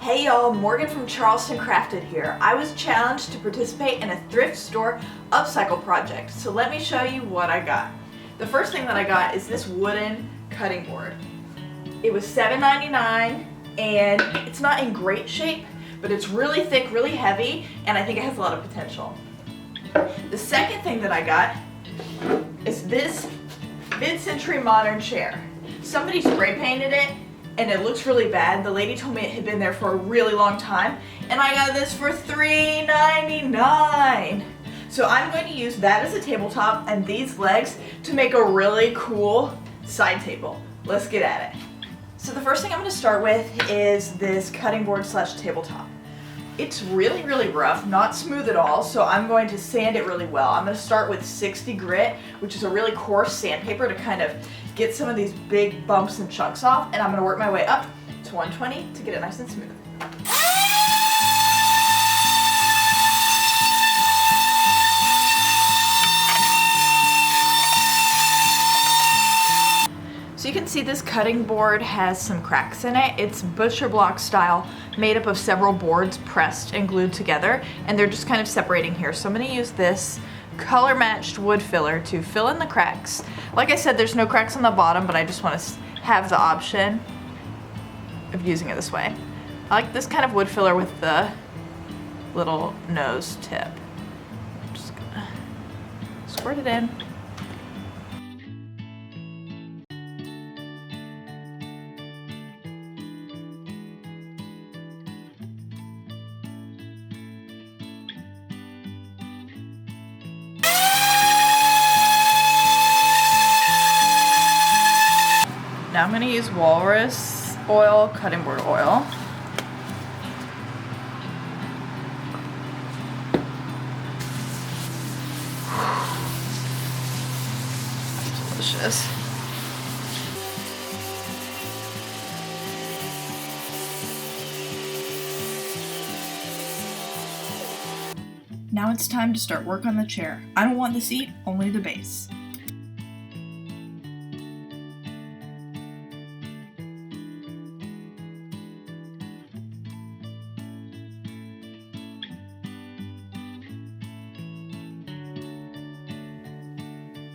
Hey y'all, Morgan from Charleston Crafted here. I was challenged to participate in a thrift store upcycle project, so let me show you what I got. The first thing that I got is this wooden cutting board. It was $7.99 and it's not in great shape, but it's really thick, really heavy, and I think it has a lot of potential. The second thing that I got is this mid-century modern chair. Somebody spray painted it and it looks really bad. The lady told me it had been there for a really long time, and I got this for $3.99. So I'm going to use that as a tabletop and these legs to make a really cool side table. Let's get at it. So the first thing I'm going to start with is this cutting board slash tabletop. It's really, really rough, not smooth at all, so I'm going to sand it really well. I'm going to start with 60 grit, which is a really coarse sandpaper to kind of get some of these big bumps and chunks off, and I'm going to work my way up to 120 to get it nice and smooth. So you can see this cutting board has some cracks in it. It's butcher block style, made up of several boards pressed and glued together, and they're just kind of separating here. So I'm going to use this color matched wood filler to fill in the cracks. Like I said, there's no cracks on the bottom, but I just want to have the option of using it this way. I like this kind of wood filler with the little nose tip. I'm just gonna squirt it in. Now I'm going to use walrus oil, cutting board oil. That's delicious. Now it's time to start work on the chair. I don't want the seat, only the base.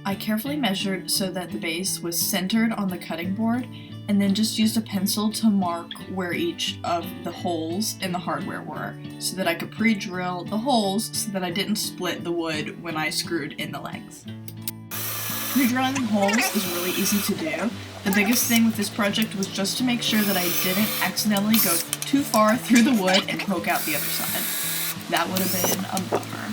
I carefully measured so that the base was centered on the cutting board, and then just used a pencil to mark where each of the holes in the hardware were, so that I could pre-drill the holes so that I didn't split the wood when I screwed in the legs. Pre-drilling the holes is really easy to do. The biggest thing with this project was just to make sure that I didn't accidentally go too far through the wood and poke out the other side. That would have been a bummer.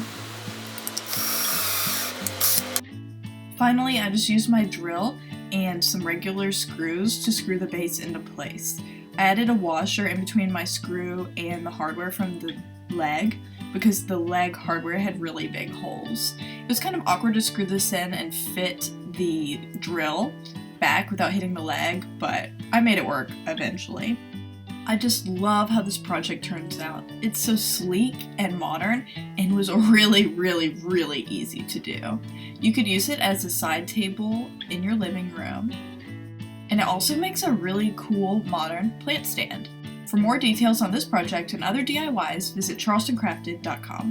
Finally, I just used my drill and some regular screws to screw the base into place. I added a washer in between my screw and the hardware from the leg because the leg hardware had really big holes. It was kind of awkward to screw this in and fit the drill back without hitting the leg, but I made it work eventually. I just love how this project turns out. It's so sleek and modern and was really, really, really easy to do. You could use it as a side table in your living room, and it also makes a really cool modern plant stand. For more details on this project and other DIYs, visit charlestoncrafted.com.